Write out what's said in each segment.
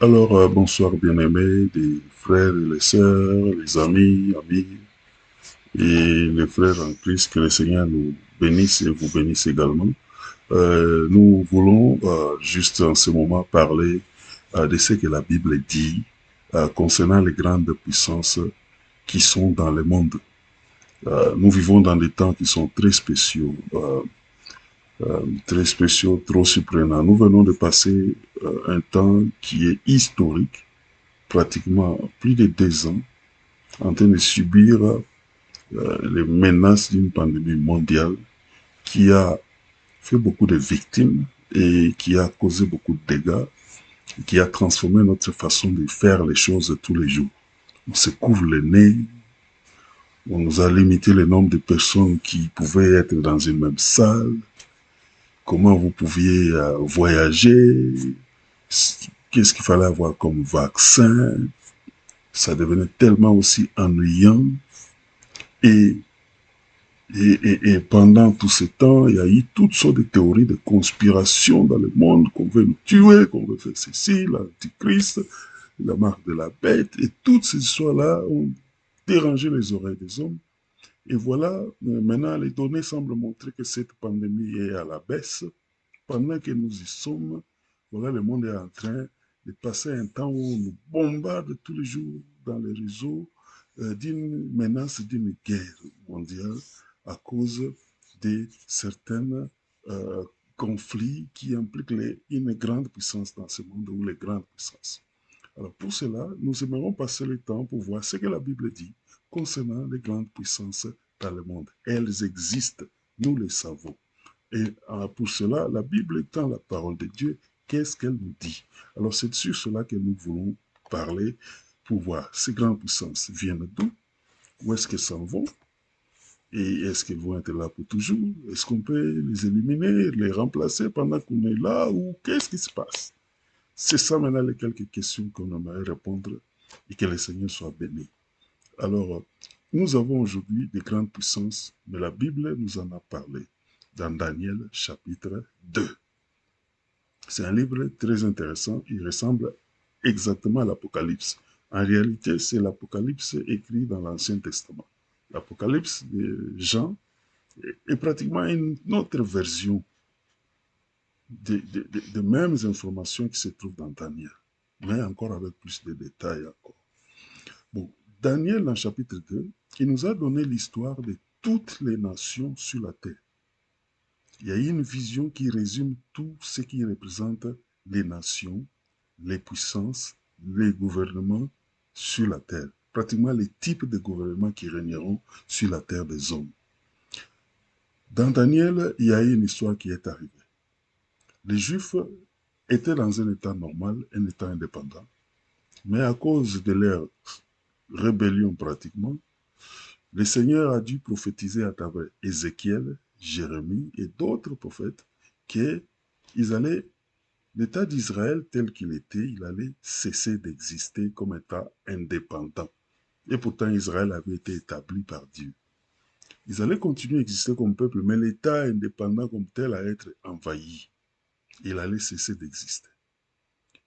Bonsoir bien-aimés, les frères et les sœurs, les amis et les frères en Christ, que le Seigneur nous bénisse et vous bénisse également. Nous voulons juste en ce moment parler de ce que la Bible dit concernant les grandes puissances qui sont dans le monde. Nous vivons dans des temps qui sont très spéciaux, trop surprenants. Nous venons de passer un temps qui est historique, pratiquement plus de 2 ans, en train de subir les menaces d'une pandémie mondiale qui a fait beaucoup de victimes et qui a causé beaucoup de dégâts, qui a transformé notre façon de faire les choses tous les jours. On se couvre le nez, on nous a limité le nombre de personnes qui pouvaient être dans une même salle, comment vous pouviez voyager, qu'est-ce qu'il fallait avoir comme vaccin. Ça devenait tellement aussi ennuyant. Et et pendant tout ce temps, il y a eu toutes sortes de théories de conspiration dans le monde, qu'on veut nous tuer, qu'on veut faire ceci, l'antichrist, la marque de la bête, et toutes ces histoires-là ont dérangé les oreilles des hommes. Et voilà, maintenant, les données semblent montrer que cette pandémie est à la baisse. Pendant que nous y sommes, voilà, le monde est en train de passer un temps où on nous bombarde tous les jours dans les réseaux d'une menace d'une guerre mondiale à cause de certains euh, conflits qui impliquent une grande puissance dans ce monde ou les grandes puissances. Alors pour cela, nous aimerons passer le temps pour voir ce que la Bible dit concernant les grandes puissances dans le monde. Elles existent, nous le savons. Et pour cela, la Bible étant la parole de Dieu, qu'est-ce qu'elle nous dit? Alors c'est sur cela que nous voulons parler pour voir ces grandes puissances viennent d'où, où est-ce qu'elles s'en vont, et est-ce qu'elles vont être là pour toujours? Est-ce qu'on peut les éliminer, les remplacer pendant qu'on est là, ou qu'est-ce qui se passe? C'est ça maintenant les quelques questions qu'on aimerait répondre et que le Seigneur soit béni. Alors, nous avons aujourd'hui des grandes puissances, mais la Bible nous en a parlé dans Daniel chapitre 2. C'est un livre très intéressant, il ressemble exactement à l'Apocalypse. En réalité, c'est l'Apocalypse écrit dans l'Ancien Testament. L'Apocalypse de Jean est pratiquement une autre version des mêmes informations qui se trouvent dans Daniel, mais encore avec plus de détails encore. Bon, Daniel, dans chapitre 2, il nous a donné l'histoire de toutes les nations sur la terre. Il y a une vision qui résume tout ce qui représente les nations, les puissances, les gouvernements sur la terre. Pratiquement les types de gouvernements qui régneront sur la terre des hommes. Dans Daniel, il y a une histoire qui est arrivée. Les Juifs étaient dans un état normal, un état indépendant, mais à cause de leur rébellion pratiquement, le Seigneur a dû prophétiser à travers Ézéchiel, Jérémie et d'autres prophètes que l'État d'Israël tel qu'il était, il allait cesser d'exister comme État indépendant. Et pourtant, Israël avait été établi par Dieu. Ils allaient continuer à exister comme peuple, mais l'État indépendant comme tel allait être envahi. Il allait cesser d'exister.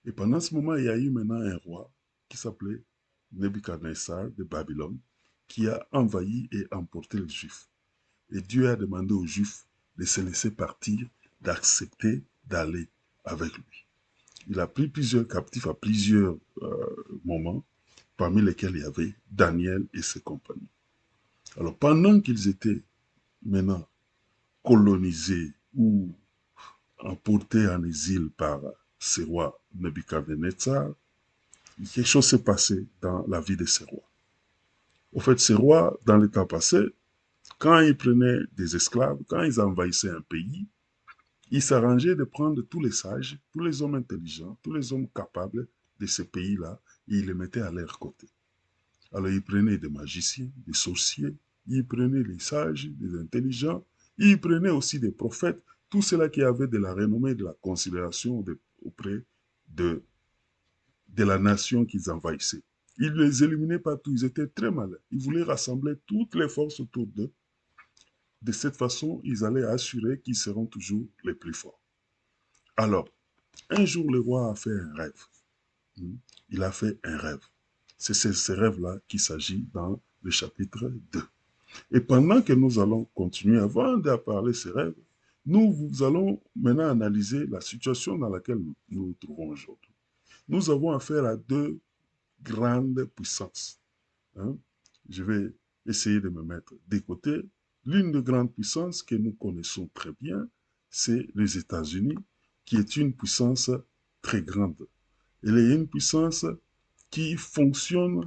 Et pendant ce moment, il y a eu maintenant un roi qui s'appelait Nebuchadnezzar de Babylone, qui a envahi et emporté les Juifs. Et Dieu a demandé aux Juifs de se laisser partir, d'accepter d'aller avec lui. Il a pris plusieurs captifs à plusieurs moments, parmi lesquels il y avait Daniel et ses compagnons. Alors pendant qu'ils étaient maintenant colonisés ou emportés en exil par ces rois Nebuchadnezzar, quelque chose s'est passé dans la vie de ces rois. Au fait, ces rois, dans le temps passé, quand ils prenaient des esclaves, quand ils envahissaient un pays, ils s'arrangeaient de prendre tous les sages, tous les hommes intelligents, tous les hommes capables de ce pays-là, et ils les mettaient à leur côté. Alors ils prenaient des magiciens, des sorciers, ils prenaient les sages, des intelligents, ils prenaient aussi des prophètes, tout cela qui avait de la renommée, de la considération auprès de, de la nation qu'ils envahissaient. Ils les éliminaient partout, ils étaient très malins. Ils voulaient rassembler toutes les forces autour d'eux. De cette façon, ils allaient assurer qu'ils seront toujours les plus forts. Alors, un jour, le roi a fait un rêve. il a fait un rêve. C'est ce rêve-là qu'il s'agit dans le chapitre 2. Et pendant que nous allons continuer, avant de parler de ces rêves, nous allons maintenant analyser la situation dans laquelle nous nous trouvons aujourd'hui. Nous avons affaire à deux grandes puissances. Hein. Je vais essayer de me mettre des côtés. L'une des grandes puissances que nous connaissons très bien, c'est les États-Unis, qui est une puissance très grande. Elle est une puissance qui fonctionne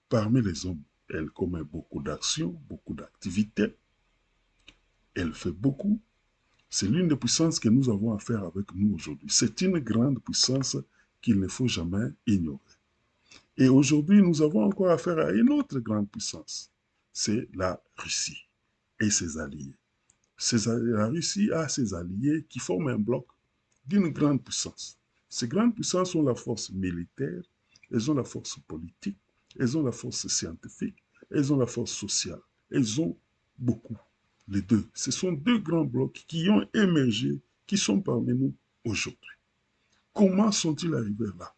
parmi les hommes. Elle commet beaucoup d'actions, beaucoup d'activités. Elle fait beaucoup. C'est l'une des puissances que nous avons à faire avec nous aujourd'hui. C'est une grande puissance qu'il ne faut jamais ignorer. Et aujourd'hui, nous avons encore affaire à une autre grande puissance. C'est la Russie et ses alliés. La Russie a ses alliés qui forment un bloc d'une grande puissance. Ces grandes puissances ont la force militaire, elles ont la force politique, elles ont la force scientifique, elles ont la force sociale. Elles ont beaucoup, les deux. Ce sont deux grands blocs qui ont émergé, qui sont parmi nous aujourd'hui. Comment sont-ils arrivés là?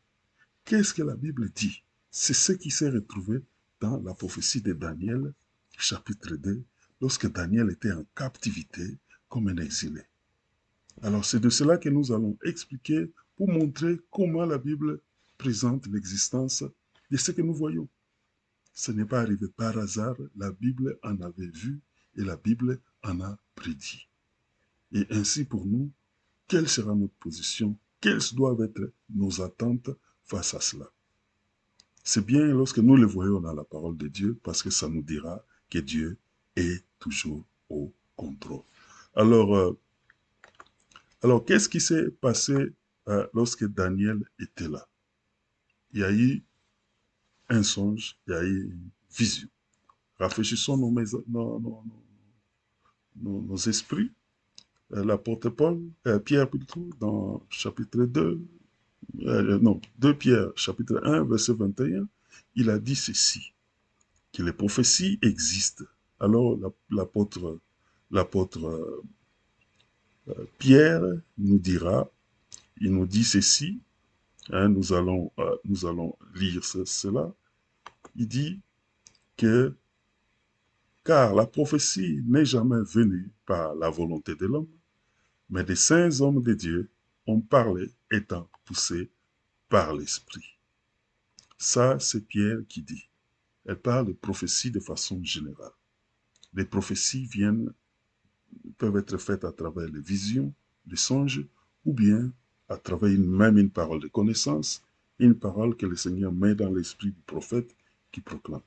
Qu'est-ce que la Bible dit? C'est ce qui s'est retrouvé dans la prophétie de Daniel, chapitre 2, lorsque Daniel était en captivité comme un exilé. Alors c'est de cela que nous allons expliquer pour montrer comment la Bible présente l'existence de ce que nous voyons. Ce n'est pas arrivé par hasard, la Bible en avait vu et la Bible en a prédit. Et ainsi pour nous, quelle sera notre position? Quelles doivent être nos attentes face à cela? C'est bien lorsque nous le voyons dans la parole de Dieu parce que ça nous dira que Dieu est toujours au contrôle. Alors qu'est-ce qui s'est passé lorsque Daniel était là? Il y a eu un songe, il y a eu une vision. Rafraîchissons nos esprits. L'apôtre Paul, Pierre plutôt, dans chapitre 2, non, 2 Pierre, chapitre 1, verset 21, il a dit ceci, que les prophéties existent. Alors l'apôtre Pierre nous dira, il nous dit ceci, hein, nous allons lire cela, il dit que car la prophétie n'est jamais venue par la volonté de l'homme, mais des saints hommes de Dieu ont parlé étant poussés par l'Esprit. Ça, c'est Pierre qui dit. Elle parle de prophétie de façon générale. Les prophéties peuvent être faites à travers les visions, les songes, ou bien à travers même une parole de connaissance, une parole que le Seigneur met dans l'esprit du prophète qui proclame.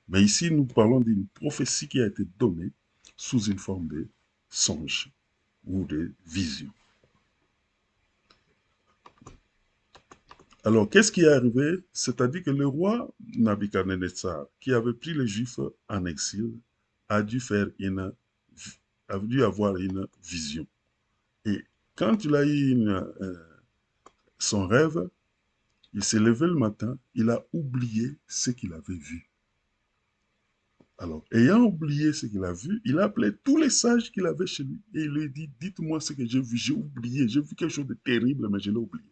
Mais ici, nous parlons d'une prophétie qui a été donnée sous une forme de songe ou de vision. Alors, qu'est-ce qui est arrivé? C'est-à-dire que le roi Nabuchodonosor, qui avait pris les Juifs en exil, a dû avoir une vision. Et quand il a eu son rêve, il s'est levé le matin, il a oublié ce qu'il avait vu. Alors, ayant oublié ce qu'il a vu, il a appelé tous les sages qu'il avait chez lui et il lui dit, dites-moi ce que j'ai vu, j'ai oublié, j'ai vu quelque chose de terrible, mais je l'ai oublié.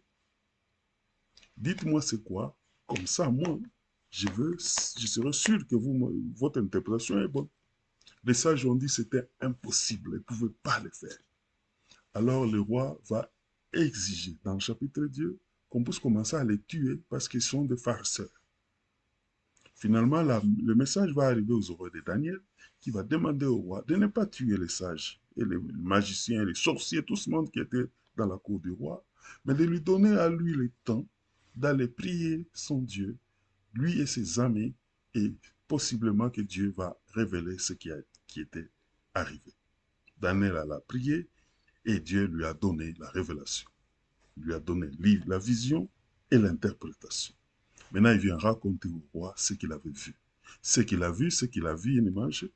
Dites-moi c'est quoi, comme ça, moi, je serai sûr que votre interprétation est bonne. Les sages ont dit que c'était impossible, ils ne pouvaient pas le faire. Alors le roi va exiger dans le chapitre 2 qu'on puisse commencer à les tuer parce qu'ils sont des farceurs. Finalement, le message va arriver aux oreilles de Daniel qui va demander au roi de ne pas tuer les sages et les magiciens, les sorciers, tout ce monde qui était dans la cour du roi, mais de lui donner à lui le temps d'aller prier son Dieu, lui et ses amis, et possiblement que Dieu va révéler ce qui était arrivé. Daniel a prié et Dieu lui a donné la révélation. Il lui a donné la vision et l'interprétation. Maintenant, il vient raconter au roi ce qu'il avait vu. Ce qu'il a vu, c'est qu'il a vu une image,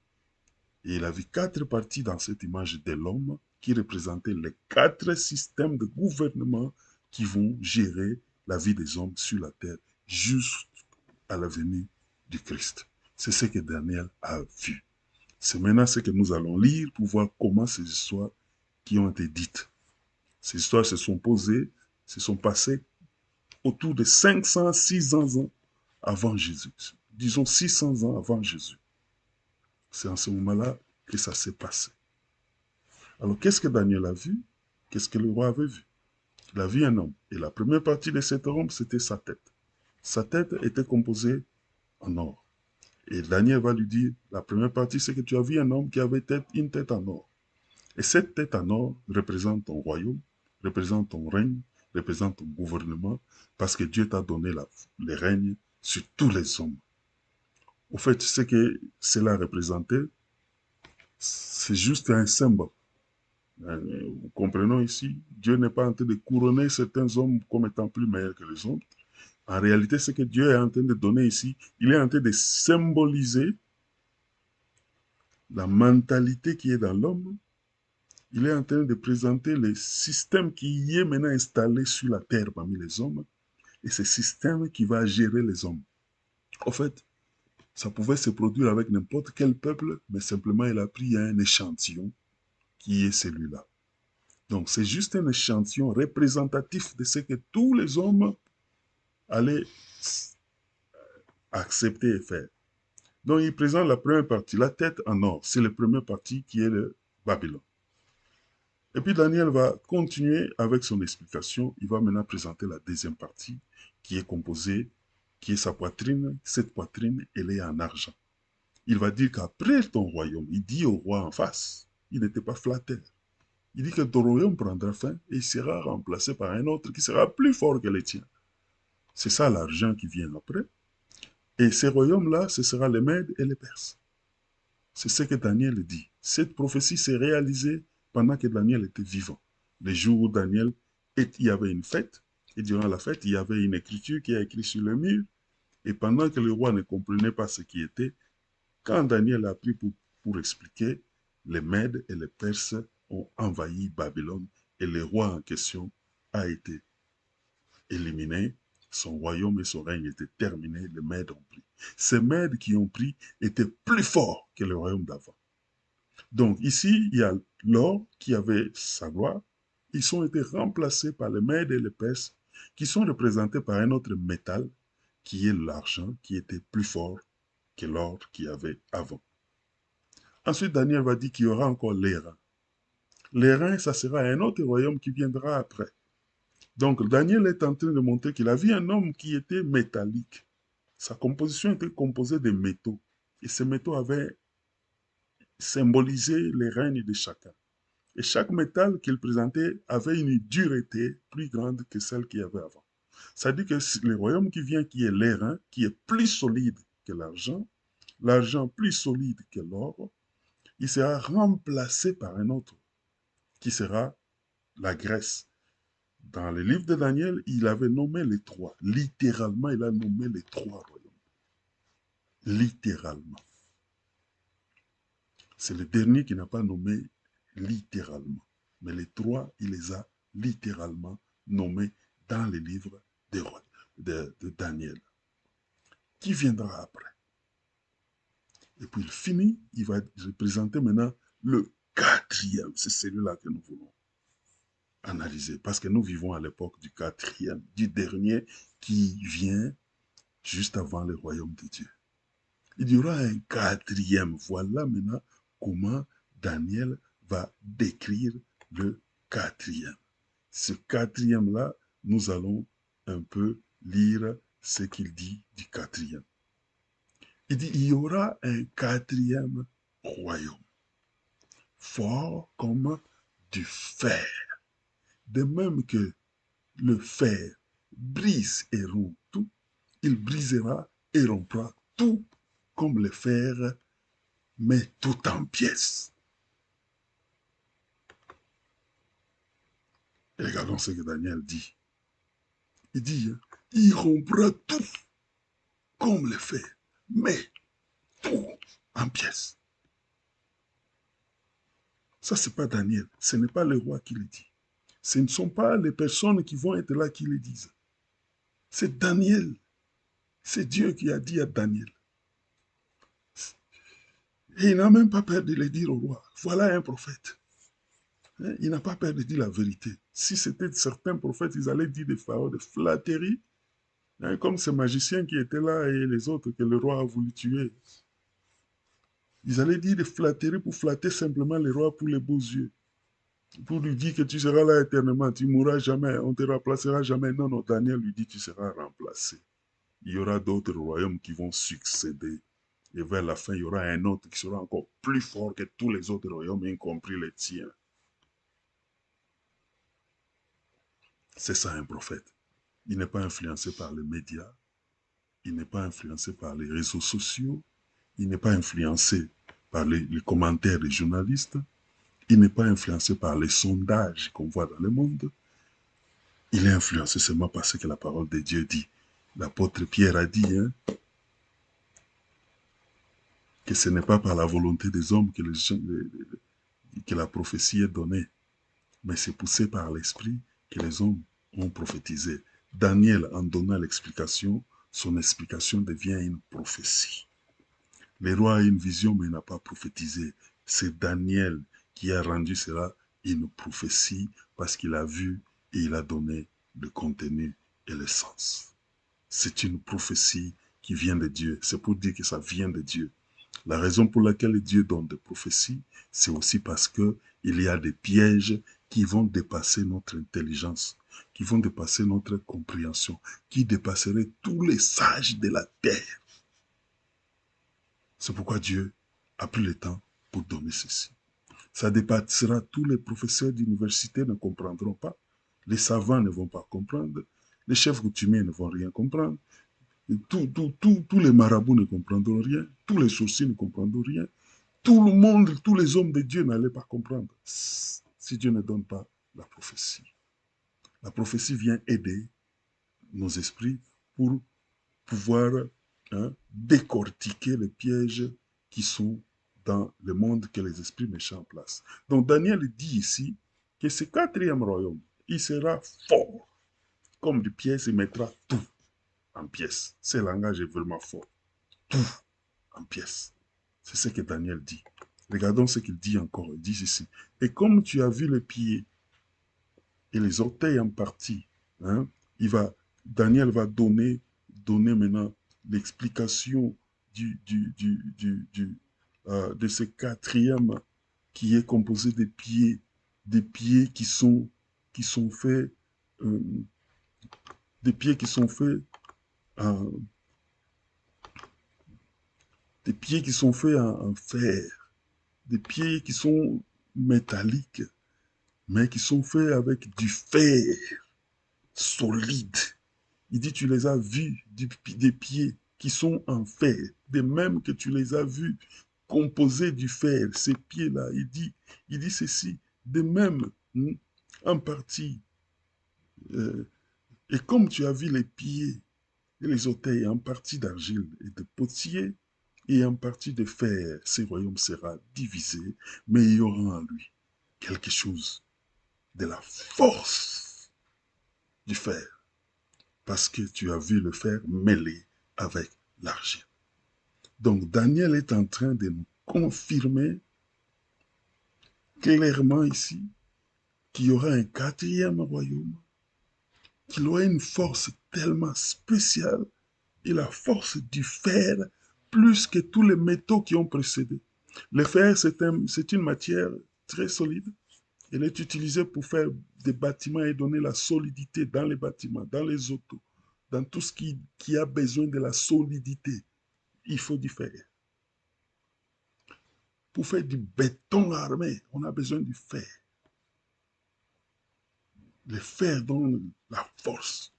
et il a vu 4 parties dans cette image de l'homme qui représentaient les 4 systèmes de gouvernement qui vont gérer la vie des hommes sur la terre jusqu'à la venue du Christ. C'est ce que Daniel a vu. C'est maintenant ce que nous allons lire pour voir comment ces histoires qui ont été dites. Ces histoires se sont posées, se sont passées autour de 500, 600 ans avant Jésus. Disons 600 ans avant Jésus. C'est en ce moment-là que ça s'est passé. Alors, qu'est-ce que Daniel a vu? Qu'est-ce que le roi avait vu? Il a vu un homme. Et la première partie de cet homme, c'était sa tête. Sa tête était composée en or. Et Daniel va lui dire, la première partie, c'est que tu as vu un homme qui avait une tête en or. Et cette tête en or représente ton royaume, représente ton règne, représente ton gouvernement, parce que Dieu t'a donné le règne sur tous les hommes. Au fait, ce que cela représentait, c'est juste un symbole. Vous comprenez ici, Dieu n'est pas en train de couronner certains hommes comme étant plus meilleurs que les autres. En réalité, ce que Dieu est en train de donner ici, il est en train de symboliser la mentalité qui est dans l'homme. Il est en train de présenter le système qui y est maintenant installé sur la terre parmi les hommes. Et ce système qui va gérer les hommes. En fait, ça pouvait se produire avec n'importe quel peuple, mais simplement il a pris un échantillon qui est celui-là. Donc c'est juste un échantillon représentatif de ce que tous les hommes allaient accepter et faire. Donc il présente la première partie, la tête en or. C'est la première partie qui est le Babylone. Et puis Daniel va continuer avec son explication. Il va maintenant présenter la deuxième partie qui est composée, qui est sa poitrine. Cette poitrine, elle est en argent. Il va dire qu'après ton royaume, il dit au roi en face, il n'était pas flatteur. Il dit que ton royaume prendra fin et il sera remplacé par un autre qui sera plus fort que le tien. C'est ça l'argent qui vient après. Et ces royaumes-là, ce sera les Mèdes et les Perses. C'est ce que Daniel dit. Cette prophétie s'est réalisée pendant que Daniel était vivant. Le jour où Daniel, il y avait une fête, et durant la fête, il y avait une écriture qui est écrite sur le mur, et pendant que le roi ne comprenait pas ce qui était, quand Daniel a pris pour expliquer, les Mèdes et les Perses ont envahi Babylone, et le roi en question a été éliminé, son royaume et son règne étaient terminés, les Mèdes ont pris. Ces Mèdes qui ont pris étaient plus forts que le royaume d'avant. Donc ici, il y a l'or qui avait sa gloire. Ils ont été remplacés par les Mèdes et les Perses qui sont représentés par un autre métal qui est l'argent qui était plus fort que l'or qu'il y avait avant. Ensuite, Daniel va dire qu'il y aura encore les reins. Les reins, ça sera un autre royaume qui viendra après. Donc Daniel est en train de montrer qu'il a vu un homme qui était métallique. Sa composition était composée de métaux. Et ces métaux avaient symbolisé les règnes de chacun. Et chaque métal qu'il présentait avait une dureté plus grande que celle qu'il y avait avant. Ça dit que le royaume qui vient, qui est l'airain, qui est plus solide que l'argent plus solide que l'or, il sera remplacé par un autre, qui sera la Grèce. Dans le livre de Daniel, il avait nommé les trois. Littéralement, il a nommé les trois royaumes. Littéralement. C'est le dernier qui n'a pas nommé littéralement. Mais les trois, il les a littéralement nommés dans les livres de Daniel. Qui viendra après? Et puis il finit, il va présenter maintenant le quatrième. C'est celui-là que nous voulons analyser. Parce que nous vivons à l'époque du quatrième, du dernier qui vient juste avant le royaume de Dieu. Il y aura un quatrième. Voilà maintenant comment Daniel va décrire le quatrième. Ce quatrième-là, nous allons un peu lire ce qu'il dit du quatrième. Il dit, il y aura un quatrième royaume, fort comme du fer. De même que le fer brise et rompt tout, il brisera et rompra tout comme le fer, mais tout en pièces. Et regardons ce que Daniel dit. Il dit, il rompra tout comme le fer, mais tout en pièces. Ça, ce n'est pas Daniel. Ce n'est pas le roi qui le dit. Ce ne sont pas les personnes qui vont être là qui le disent. C'est Daniel. C'est Dieu qui a dit à Daniel. Et il n'a même pas peur de le dire au roi. Voilà un prophète. Il n'a pas peur de dire la vérité. Si c'était certains prophètes, ils allaient dire des paroles de flatterie. Hein, comme ces magiciens qui étaient là et les autres que le roi a voulu tuer. Ils allaient dire de flatterie pour flatter simplement le roi pour les beaux yeux. Pour lui dire que tu seras là éternellement, tu ne mourras jamais, on ne te remplacera jamais. Non, non, Daniel lui dit tu seras remplacé. Il y aura d'autres royaumes qui vont succéder. Et vers la fin, il y aura un autre qui sera encore plus fort que tous les autres royaumes, y compris les tiens. C'est ça un prophète. Il n'est pas influencé par les médias, il n'est pas influencé par les réseaux sociaux, il n'est pas influencé par les commentaires des journalistes, il n'est pas influencé par les sondages qu'on voit dans le monde. Il est influencé seulement par ce que la parole de Dieu dit. L'apôtre Pierre a dit que ce n'est pas par la volonté des hommes que la prophétie est donnée, mais c'est poussé par l'esprit que les hommes ont prophétisé. Daniel, en donnant l'explication, son explication devient une prophétie. Le roi a une vision, mais il n'a pas prophétisé. C'est Daniel qui a rendu cela une prophétie parce qu'il a vu et il a donné le contenu et le sens. C'est une prophétie qui vient de Dieu. C'est pour dire que ça vient de Dieu. La raison pour laquelle Dieu donne des prophéties, c'est aussi parce que il y a des pièges qui vont dépasser notre intelligence, qui vont dépasser notre compréhension, qui dépasseraient tous les sages de la terre. C'est pourquoi Dieu a pris le temps pour donner ceci. Ça dépassera, tous les professeurs d'université ne comprendront pas, les savants ne vont pas comprendre, les chefs coutumiers ne vont rien comprendre, tous les marabouts ne comprendront rien, tous les sorciers ne comprendront rien, tout le monde, tous les hommes de Dieu n'allaient pas comprendre si Dieu ne donne pas la prophétie. La prophétie vient aider nos esprits pour pouvoir décortiquer les pièges qui sont dans le monde que les esprits méchants placent. Donc Daniel dit ici que ce quatrième royaume, il sera fort. Comme des pièces, il mettra tout en pièces. Ce langage est vraiment fort. Tout en pièces. C'est ce que Daniel dit. Regardons ce qu'il dit encore. Il dit ceci. Et comme tu as vu les pieds et les orteils en partie, hein, Daniel va donner maintenant l'explication de ce quatrième qui est composé des pieds qui sont faits, euh, des pieds qui sont faits, euh, des pieds qui sont faits en fer, des pieds qui sont métalliques, mais qui sont faits avec du fer solide. Il dit, tu les as vus, des pieds qui sont en fer, de même que tu les as vus composés du fer, ces pieds-là. Il dit ceci, de même, en partie, euh, et comme tu as vu les pieds et les orteils en partie d'argile et de potier, et en partie de fer, ce royaume sera divisé, mais il y aura en lui quelque chose de la force du fer, parce que tu as vu le fer mêlé avec l'argile. Donc Daniel est en train de nous confirmer clairement ici qu'il y aura un quatrième royaume, qu'il aura une force tellement spéciale et la force du fer plus que tous les métaux qui ont précédé. Le fer, c'est une matière très solide. Elle est utilisée pour faire des bâtiments et donner la solidité dans les bâtiments, dans les autos, dans tout ce qui a besoin de la solidité. Il faut du fer. Pour faire du béton armé, on a besoin du fer. Le fer donne la force.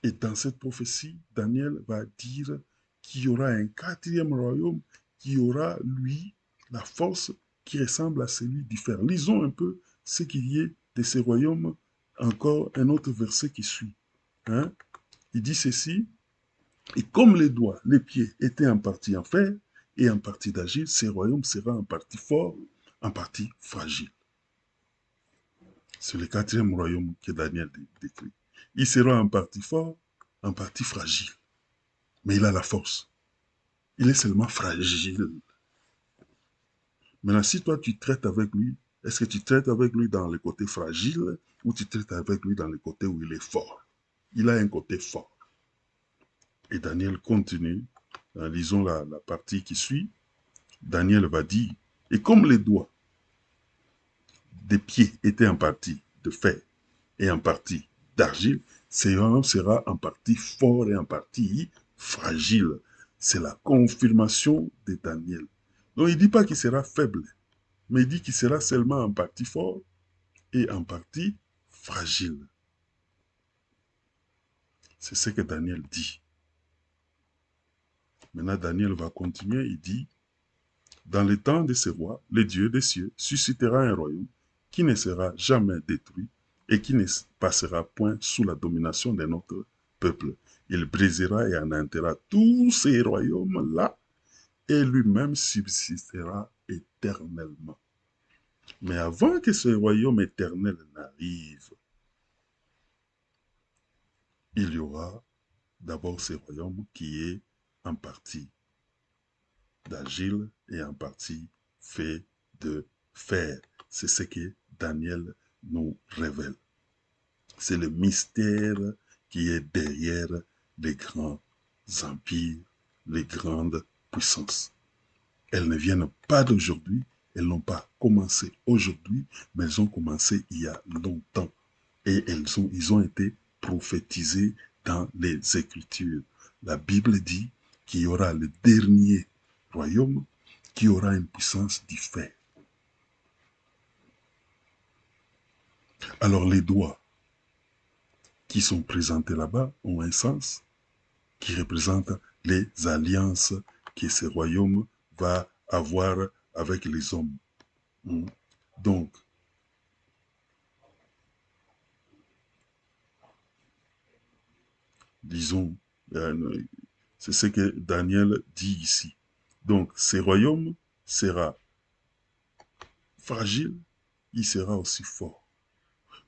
Et dans cette prophétie, Daniel va dire qu'il y aura un quatrième royaume qui aura, lui, la force qui ressemble à celui du fer. Lisons un peu ce qu'il y est de ces royaumes, encore un autre verset qui suit. Hein? Il dit ceci, et comme les doigts, les pieds étaient en partie en fer et en partie d'argile, ces royaumes sera en partie fort, en partie fragile. C'est le quatrième royaume que Daniel décrit. Il sera en partie fort, en partie fragile. Mais il a la force. Il est seulement fragile. Maintenant, si toi tu traites avec lui, est-ce que tu traites avec lui dans le côté fragile ou tu traites avec lui dans le côté où il est fort? il a un côté fort. Et Daniel continue, lisons la partie qui suit. Daniel va dire, et comme les doigts des pieds étaient en partie de fer et en partie d'argile, ce royaume sera en partie fort et en partie fragile. C'est la confirmation de Daniel. Donc il ne dit pas qu'il sera faible, mais il dit qu'il sera seulement en partie fort et en partie fragile. C'est ce que Daniel dit. Maintenant, Daniel va continuer, il dit, dans le temps de ce roi, le Dieu des cieux suscitera un royaume qui ne sera jamais détruit et qui ne passera point sous la domination de notre peuple. Il brisera et anéantira tous ces royaumes-là et lui-même subsistera éternellement. Mais avant que ce royaume éternel n'arrive, il y aura d'abord ce royaume qui est en partie d'argile et en partie fait de fer. C'est ce que Daniel nous révèle. C'est le mystère qui est derrière les grands empires, les grandes puissances. Elles ne viennent pas d'aujourd'hui, elles n'ont pas commencé aujourd'hui, mais elles ont commencé il y a longtemps. Et ils ont été prophétisées dans les Écritures. La Bible dit qu'il y aura le dernier royaume qui aura une puissance du fer. Alors les doigts qui sont présentés là-bas ont un sens qui représente les alliances que ce royaume va avoir avec les hommes. Donc, disons, c'est ce que Daniel dit ici. Donc, ce royaume sera fragile, il sera aussi fort.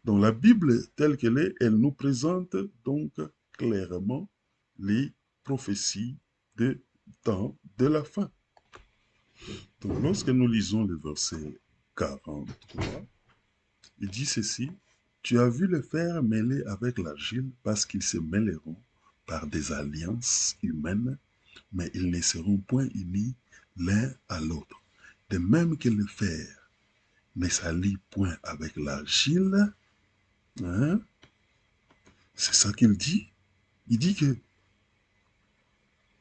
Donc, la Bible telle qu'elle est, elle nous présente donc clairement les prophéties de temps de la fin. Donc, lorsque nous lisons le verset 43, il dit ceci, tu as vu le fer mêlé avec l'argile parce qu'ils se mêleront par des alliances humaines, mais ils ne seront point unis l'un à l'autre. De même que le fer ne s'allie point avec l'argile, hein, c'est ça qu'il dit. Il dit que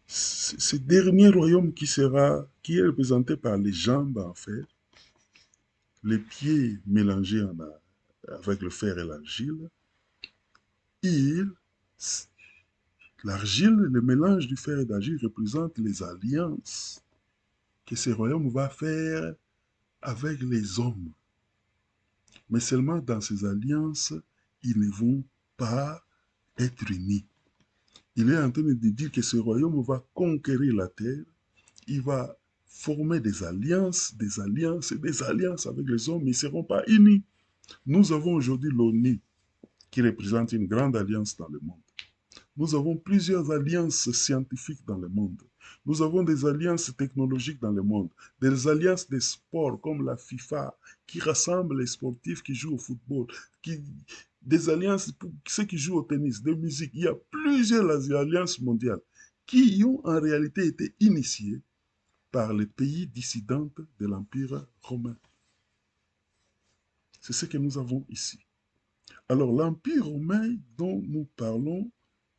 ce dernier royaume qui est représenté par les jambes en fer, les pieds mélangés avec le fer et l'argile, l'argile, le mélange du fer et d'argile représente les alliances que ce royaume va faire avec les hommes. Mais seulement dans ces alliances, ils ne vont pas être unis. Il est en train de dire que ce royaume va conquérir la terre, il va former des alliances et des alliances avec les hommes, mais ils ne seront pas unis. Nous avons aujourd'hui l'ONU qui représente une grande alliance dans le monde. Nous avons plusieurs alliances scientifiques dans le monde. Nous avons des alliances technologiques dans le monde, des alliances de sport comme la FIFA qui rassemble les sportifs qui jouent au football, des alliances pour ceux qui jouent au tennis, de musique. Il y a plusieurs alliances mondiales qui ont en réalité été initiées par les pays dissidents de l'Empire romain. C'est ce que nous avons ici. Alors l'Empire romain dont nous parlons,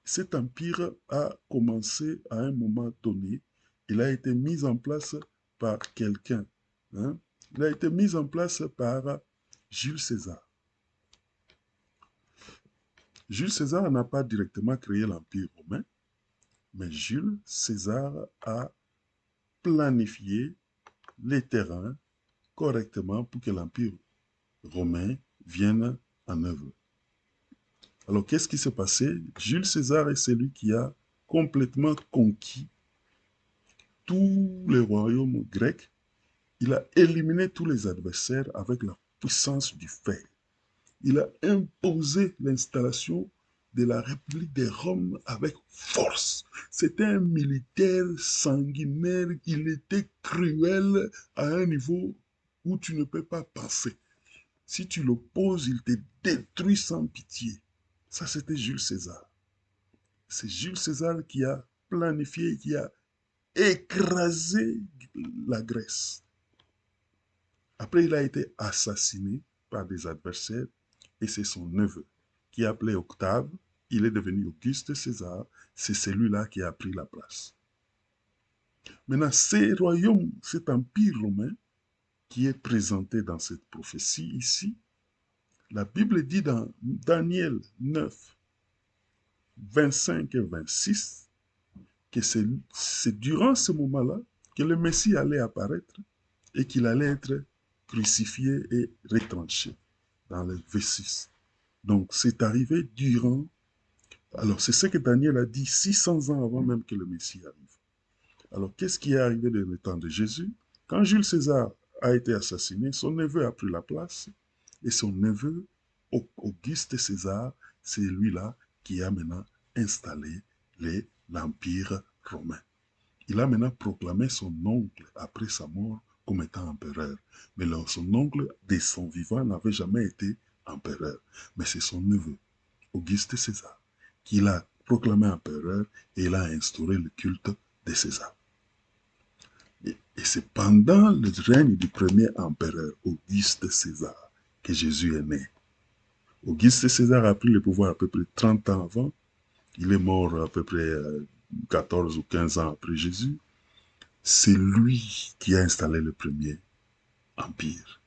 cet empire a commencé à un moment donné. Il a été mis en place par quelqu'un. Hein? Il a été mis en place par Jules César. Jules César n'a pas directement créé l'Empire romain, mais Jules César a planifié les terrains correctement pour que l'Empire romain vienne en œuvre. Alors, qu'est-ce qui s'est passé? Jules César est celui qui a complètement conquis tous les royaumes grecs. Il a éliminé tous les adversaires avec la puissance du fer. Il a imposé l'installation de la République de Rome avec force. C'était un militaire sanguinaire, il était cruel à un niveau où tu ne peux pas penser. Si tu l'opposes, il te détruit sans pitié. Ça, c'était Jules César. C'est Jules César qui a planifié, qui a écrasé la Grèce. Après, il a été assassiné par des adversaires et c'est son neveu qui est appelé Octave. Il est devenu Auguste César. C'est celui-là qui a pris la place. Maintenant, ces royaumes, cet empire romain qui est présenté dans cette prophétie ici, la Bible dit dans Daniel 9, 25 et 26 que c'est durant ce moment-là que le Messie allait apparaître et qu'il allait être crucifié et retranché dans le V6. Donc, c'est arrivé durant... Alors, c'est ce que Daniel a dit 600 ans avant même que le Messie arrive. Alors, qu'est-ce qui est arrivé dans le temps de Jésus? Quand Jules César a été assassiné, son neveu a pris la place et son neveu, Auguste César, c'est lui-là qui a maintenant installé l'Empire romain. Il a maintenant proclamé son oncle après sa mort comme étant empereur. Mais son oncle, de son vivant, n'avait jamais été empereur. Mais c'est son neveu, Auguste César, qui l'a proclamé empereur et il a instauré le culte de César. Et c'est pendant le règne du premier empereur, Auguste César, que Jésus est né. Auguste César a pris le pouvoir à peu près 30 ans avant. Il est mort à peu près 14 ou 15 ans après Jésus. C'est lui qui a installé le premier empire.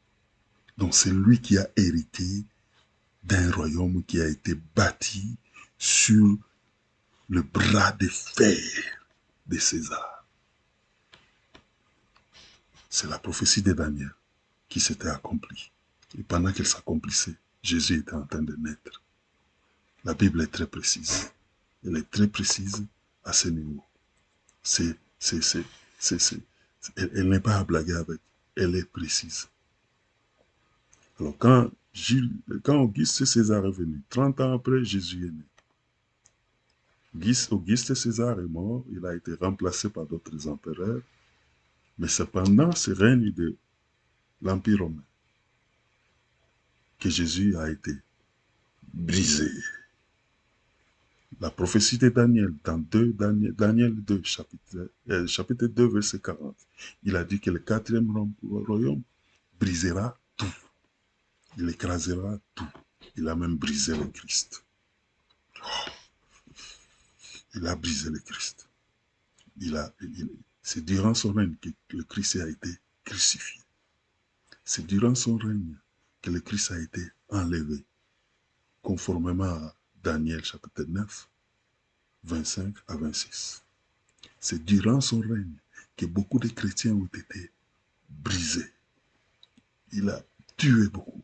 Donc c'est lui qui a hérité d'un royaume qui a été bâti sur le bras de fer de César. C'est la prophétie de Daniel qui s'était accomplie. Et pendant qu'elle s'accomplissait, Jésus était en train de naître. La Bible est très précise. Elle est très précise à ce niveau. Elle n'est pas à blaguer avec. Elle est précise. Alors, quand Auguste César est venu, 30 ans après, Jésus est né. Auguste César est mort, il a été remplacé par d'autres empereurs, mais c'est pendant ce règne de l'Empire romain que Jésus a été brisé. La prophétie de Daniel, dans Daniel 2, chapitre 2, verset 40, il a dit que le quatrième royaume brisera tout. Il écrasera tout. Il a même brisé le Christ. Il a brisé le Christ. C'est durant son règne que le Christ a été crucifié. C'est durant son règne que le Christ a été enlevé, conformément à Daniel chapitre 9, 25 à 26. C'est durant son règne que beaucoup de chrétiens ont été brisés. Il a tué beaucoup.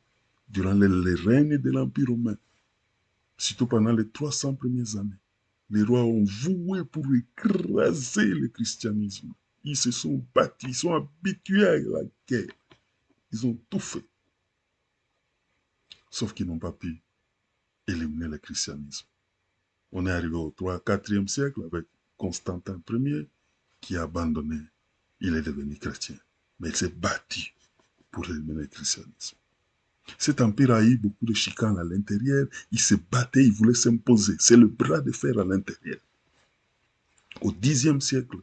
Durant le règne de l'Empire romain, surtout pendant les 300 premières années, les rois ont voué pour écraser le christianisme. Ils se sont battus, ils sont habitués à la guerre. Ils ont tout fait. Sauf qu'ils n'ont pas pu éliminer le christianisme. On est arrivé au 4e siècle avec Constantin Ier qui a abandonné. Il est devenu chrétien. Mais il s'est battu pour éliminer le christianisme. Cet empire a eu beaucoup de chicanes à l'intérieur. Il se battait, il voulait s'imposer. C'est le bras de fer à l'intérieur. Au 10e siècle,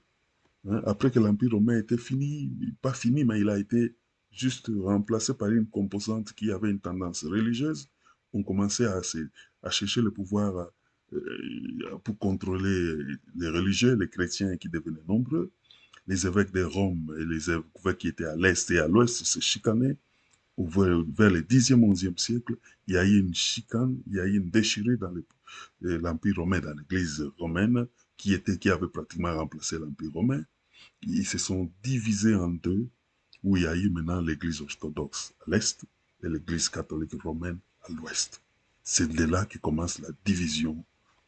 après que l'Empire romain était fini, pas fini, mais il a été juste remplacé par une composante qui avait une tendance religieuse, on commençait à chercher le pouvoir pour contrôler les religieux, les chrétiens qui devenaient nombreux. Les évêques de Rome et les évêques qui étaient à l'est et à l'ouest se chicanaient. Vers le 10e, 11e siècle, il y a eu une chicane, il y a eu une déchirure dans l'Empire romain, dans l'Église romaine, qui avait pratiquement remplacé l'Empire romain. Ils se sont divisés en deux, où il y a eu maintenant l'Église orthodoxe à l'Est et l'Église catholique romaine à l'Ouest. C'est de là que commence la division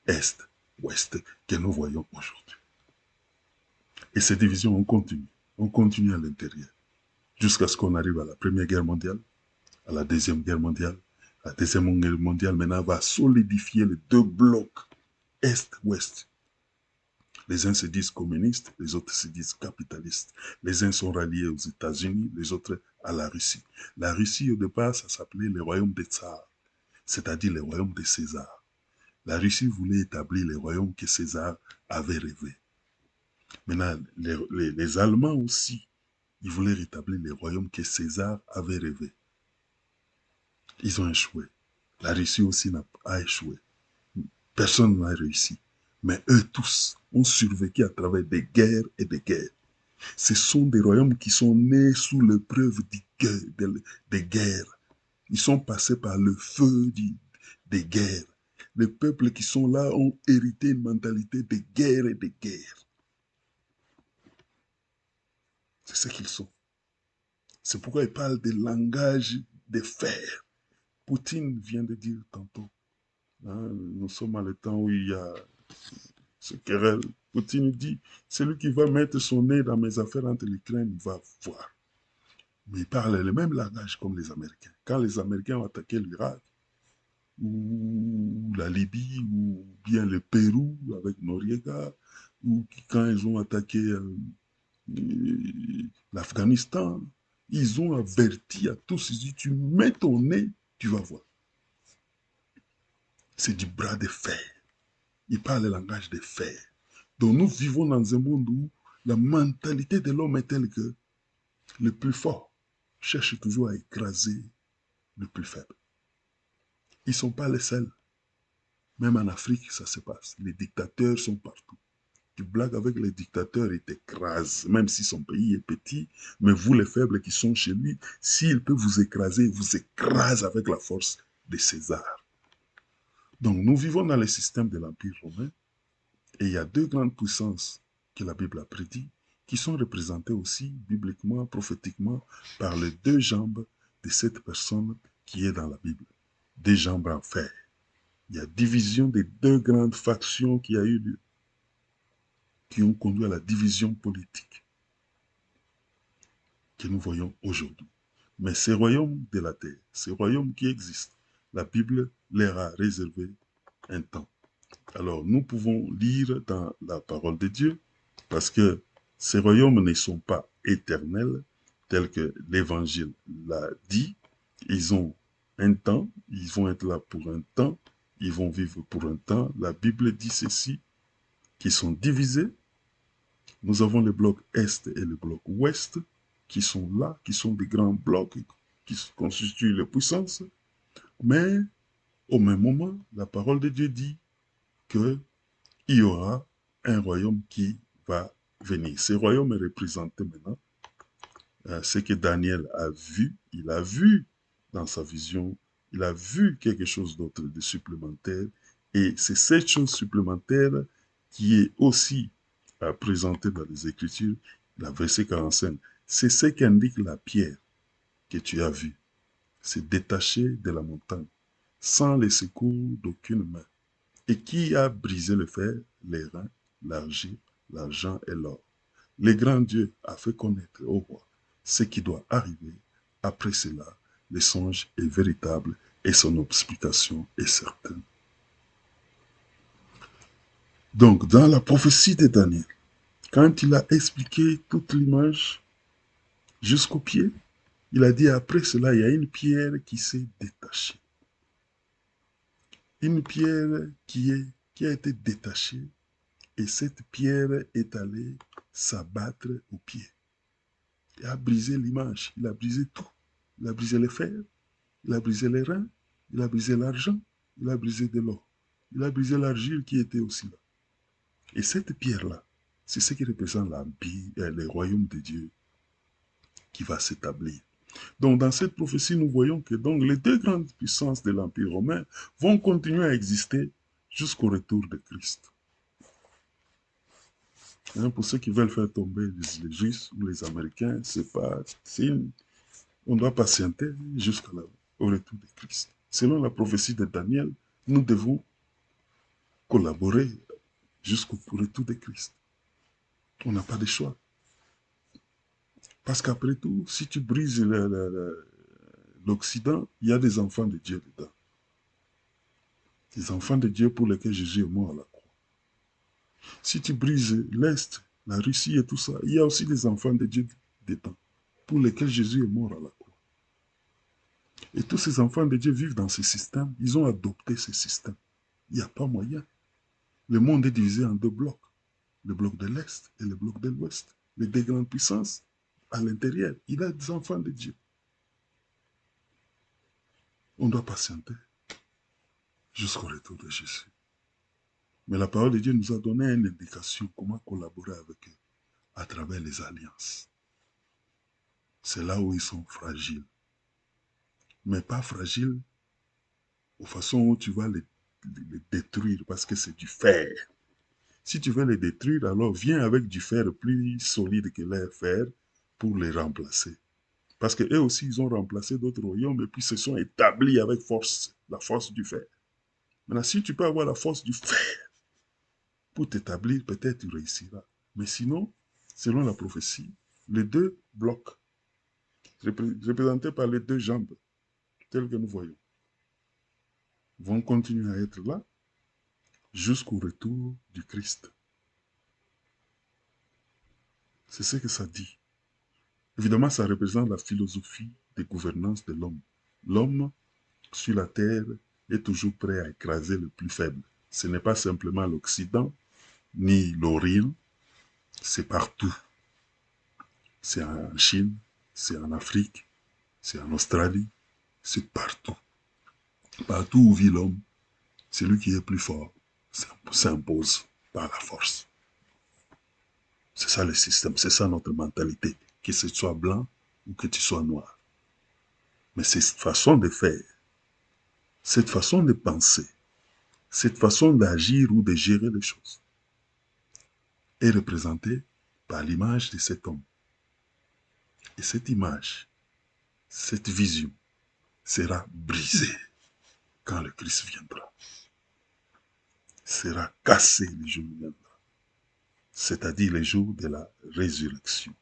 Est-Ouest que nous voyons aujourd'hui. Et ces divisions ont continué à l'intérieur, jusqu'à ce qu'on arrive à la Première Guerre mondiale, à la Deuxième Guerre mondiale. La Deuxième Guerre mondiale maintenant va solidifier les deux blocs Est-Ouest. Les uns se disent communistes, les autres se disent capitalistes. Les uns sont ralliés aux États-Unis, les autres à la Russie. La Russie, au départ, ça s'appelait le royaume des Tsars, c'est-à-dire le royaume de César. La Russie voulait établir les royaumes que César avait rêvés. Maintenant, les Allemands aussi, ils voulaient rétablir les royaumes que César avait rêvés. Ils ont échoué. La Russie aussi a échoué. Personne n'a réussi. Mais eux tous ont survécu à travers des guerres et des guerres. Ce sont des royaumes qui sont nés sous l'épreuve des guerres. Ils sont passés par le feu des guerres. Les peuples qui sont là ont hérité une mentalité de guerre et de guerre. C'est ce qu'ils sont. C'est pourquoi ils parlent des langages de fer. Poutine vient de dire tantôt, hein, nous sommes à le temps où il y a ce querelle. Poutine dit, celui qui va mettre son nez dans mes affaires entre l'Ukraine, il va voir. Mais il parle le même langage comme les Américains. Quand les Américains ont attaqué l'Irak, ou la Libye, ou bien le Pérou avec Noriega, ou quand ils ont attaqué l'Afghanistan, ils ont averti à tous, ils disent, tu mets ton nez, tu vas voir. C'est du bras de fer. Ils parlent le langage de fer. Donc nous vivons dans un monde où la mentalité de l'homme est telle que le plus fort cherche toujours à écraser le plus faible. Ils ne sont pas les seuls. Même en Afrique, ça se passe. Les dictateurs sont partout. Tu blagues avec les dictateurs, ils t'écrasent, même si son pays est petit, mais vous les faibles qui sont chez lui, s'il peut vous écraser, il vous écrase avec la force de César. Donc nous vivons dans le système de l'Empire romain, et il y a deux grandes puissances que la Bible a prédit, qui sont représentées aussi bibliquement, prophétiquement, par les deux jambes de cette personne qui est dans la Bible. Deux jambes en fer. Il y a division des deux grandes factions qui a eu lieu, qui ont conduit à la division politique que nous voyons aujourd'hui. Mais ces royaumes de la terre, ces royaumes qui existent, la Bible leur a réservé un temps. Alors nous pouvons lire dans la parole de Dieu, parce que ces royaumes ne sont pas éternels, tels que l'Évangile l'a dit. Ils ont un temps, ils vont être là pour un temps, ils vont vivre pour un temps. La Bible dit ceci, qu'ils sont divisés. Nous avons le bloc Est et le bloc Ouest, qui sont là, qui sont des grands blocs qui constituent les puissances. Mais au même moment, la parole de Dieu dit qu'il y aura un royaume qui va venir. Ce royaume est représenté maintenant. Ce que Daniel a vu, il a vu dans sa vision, il a vu quelque chose d'autre de supplémentaire. Et c'est cette chose supplémentaire qui est aussi présentée dans les Écritures, la verset 45. C'est ce qu'indique la pierre que tu as vue. C'est détaché de la montagne, sans les secours d'aucune main. Et qui a brisé le fer, les reins, l'argile, l'argent et l'or. Le grand Dieu a fait connaître au roi ce qui doit arriver. Après cela, le songe est véritable et son explication est certaine. Donc, dans la prophétie de Daniel, quand il a expliqué toute l'image jusqu'au pied, il a dit après cela, il y a une pierre qui s'est détachée. Une pierre qui a été détachée, et cette pierre est allée s'abattre au pied. Il a brisé l'image, il a brisé tout. Il a brisé les fers, il a brisé les reins, il a brisé l'argent, il a brisé de l'or. Il a brisé l'argile qui était aussi là. Et cette pierre-là, c'est ce qui représente le royaume de Dieu qui va s'établir. Donc, dans cette prophétie, nous voyons que donc, les deux grandes puissances de l'Empire romain vont continuer à exister jusqu'au retour de Christ. Hein, pour ceux qui veulent faire tomber les Juifs ou les Américains, on doit patienter jusqu'au retour de Christ. Selon la prophétie de Daniel, nous devons collaborer jusqu'au retour de Christ. On n'a pas de choix. Parce qu'après tout, si tu brises l'Occident, il y a des enfants de Dieu dedans. Des enfants de Dieu pour lesquels Jésus est mort à la croix. Si tu brises l'Est, la Russie et tout ça, il y a aussi des enfants de Dieu dedans, pour lesquels Jésus est mort à la croix. Et tous ces enfants de Dieu vivent dans ce système, ils ont adopté ce système. Il n'y a pas moyen. Le monde est divisé en deux blocs. Le bloc de l'Est et le bloc de l'Ouest. Les deux grandes puissances à l'intérieur. Il a des enfants de Dieu. On doit patienter jusqu'au retour de Jésus. Mais la parole de Dieu nous a donné une indication comment collaborer avec eux à travers les alliances. C'est là où ils sont fragiles. Mais pas fragiles aux façons où tu vas les détruire parce que c'est du fer. Si tu veux les détruire, alors viens avec du fer plus solide que leur fer pour les remplacer. Parce qu'eux aussi, ils ont remplacé d'autres royaumes et puis se sont établis avec force, la force du fer. Maintenant, si tu peux avoir la force du fer pour t'établir, peut-être tu réussiras. Mais sinon, selon la prophétie, les deux blocs, représentés par les deux jambes, tels que nous voyons, vont continuer à être là jusqu'au retour du Christ. C'est ce que ça dit. Évidemment, ça représente la philosophie de gouvernance de l'homme. L'homme, sur la terre, est toujours prêt à écraser le plus faible. Ce n'est pas simplement l'Occident, ni l'Orient, c'est partout. C'est en Chine, c'est en Afrique, c'est en Australie, c'est partout. Partout où vit l'homme, celui qui est plus fort s'impose par la force. C'est ça le système, c'est ça notre mentalité, que tu sois blanc ou que tu sois noir. Mais cette façon de faire, cette façon de penser, cette façon d'agir ou de gérer les choses est représentée par l'image de cet homme. Et cette image, cette vision sera brisée quand le Christ viendra. Sera cassée le jour où viendra. C'est-à-dire le jour de la résurrection.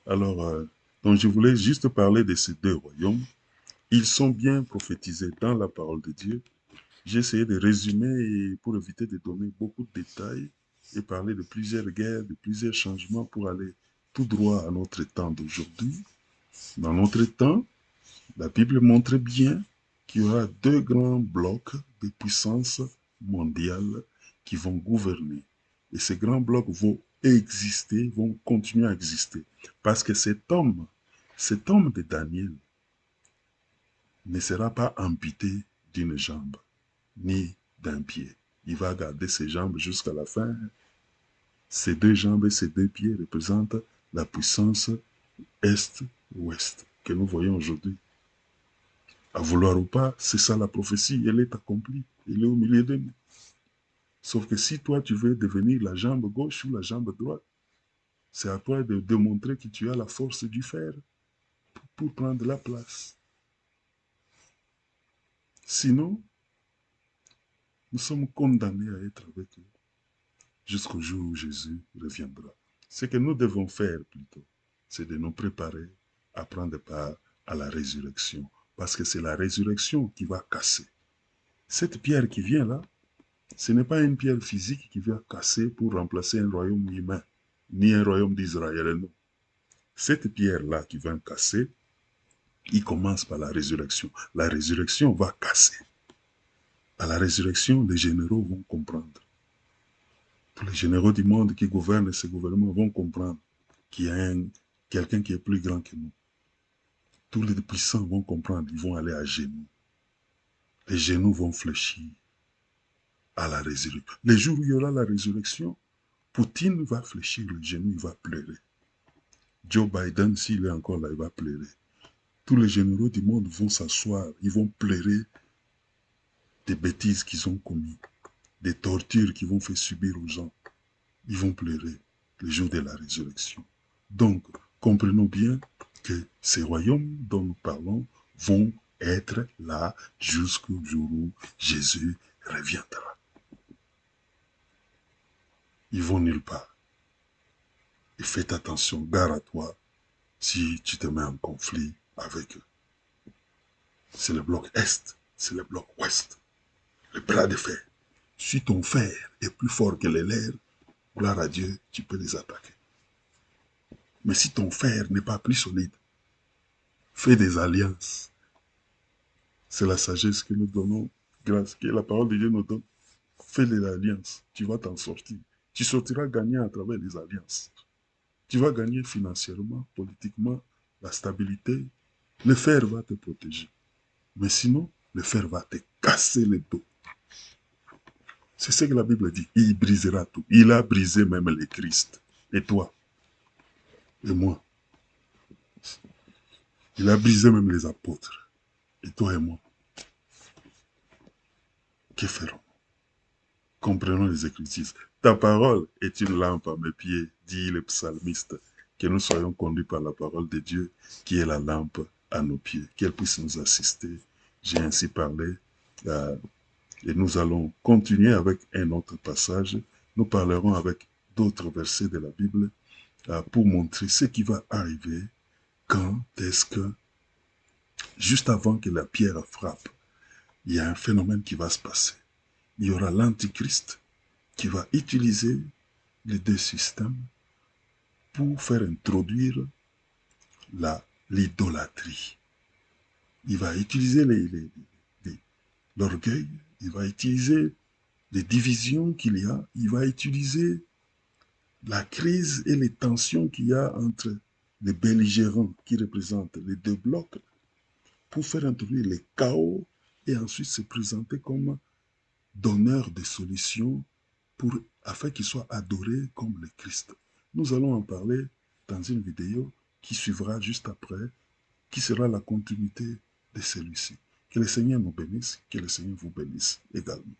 Alors, donc je voulais juste parler de ces deux royaumes. Ils sont bien prophétisés dans la parole de Dieu. J'ai essayé de résumer pour éviter de donner beaucoup de détails et parler de plusieurs guerres, de plusieurs changements pour aller tout droit à notre temps d'aujourd'hui. Dans notre temps, la Bible montre bien qu'il y aura deux grands blocs de puissance mondiale qui vont gouverner. Et ces grands blocs vont exister, vont continuer à exister. Parce que cet homme de Daniel, ne sera pas amputé d'une jambe, ni d'un pied. Il va garder ses jambes jusqu'à la fin. Ses deux jambes et ses deux pieds représentent la puissance Est-Ouest que nous voyons aujourd'hui. À vouloir ou pas, c'est ça la prophétie, elle est accomplie, elle est au milieu de nous. Sauf que si toi tu veux devenir la jambe gauche ou la jambe droite, c'est à toi de démontrer que tu as la force du fer pour prendre la place. Sinon, nous sommes condamnés à être avec eux jusqu'au jour où Jésus reviendra. Ce que nous devons faire plutôt, c'est de nous préparer à prendre part à la résurrection. Parce que c'est la résurrection qui va casser. Cette pierre qui vient là, ce n'est pas une pierre physique qui va casser pour remplacer un royaume humain, ni un royaume d'Israël, non. Cette pierre-là qui va casser, il commence par la résurrection. La résurrection va casser. À la résurrection, les généraux vont comprendre. Tous les généraux du monde qui gouvernent ces gouvernements vont comprendre qu'il y a quelqu'un qui est plus grand que nous. Tous les puissants vont comprendre, ils vont aller à genoux. Les genoux vont fléchir à la résurrection. Les jours où il y aura la résurrection, Poutine va fléchir le genou, il va pleurer. Joe Biden, s'il est encore là, il va pleurer. Tous les généraux du monde vont s'asseoir, ils vont pleurer des bêtises qu'ils ont commises, des tortures qu'ils vont faire subir aux gens. Ils vont pleurer le jour de la résurrection. Donc, comprenons bien que ces royaumes dont nous parlons vont être là jusqu'au jour où Jésus reviendra. Ils vont nulle part. Et faites attention, gare à toi si tu te mets en conflit avec eux. C'est le bloc Est, c'est le bloc Ouest. Le bras de fer. Si ton fer est plus fort que les leurs, gloire à Dieu, tu peux les attaquer. Mais si ton fer n'est pas plus solide, fais des alliances. C'est la sagesse que nous donnons, grâce que la parole de Dieu nous donne. fais de l'alliance, tu vas t'en sortir. Tu sortiras gagnant à travers les alliances. Tu vas gagner financièrement, politiquement, la stabilité. Le fer va te protéger. Mais sinon, le fer va te casser le dos. C'est ce que la Bible dit. Il brisera tout. Il a brisé même le Christ. Et toi, et moi. Il a brisé même les apôtres. Et toi et moi. Que ferons-nous? Comprenons les Écritures. Ta parole est une lampe à mes pieds, dit le psalmiste. Que nous soyons conduits par la parole de Dieu, qui est la lampe à nos pieds. Qu'elle puisse nous assister. J'ai ainsi parlé. Et nous allons continuer avec un autre passage. Nous parlerons avec d'autres versets de la Bible pour montrer ce qui va arriver quand est-ce que, juste avant que la pierre frappe, il y a un phénomène qui va se passer. Il y aura l'antichrist qui va utiliser les deux systèmes pour faire introduire l'idolâtrie. Il va utiliser l'orgueil, il va utiliser les divisions qu'il y a, il va utiliser la crise et les tensions qu'il y a entre les belligérants qui représentent les deux blocs pour faire introduire les chaos et ensuite se présenter comme donneur de solutions afin qu'il soit adoré comme le Christ. Nous allons en parler dans une vidéo qui suivra juste après, qui sera la continuité de celui-ci. Que le Seigneur nous bénisse, que le Seigneur vous bénisse également.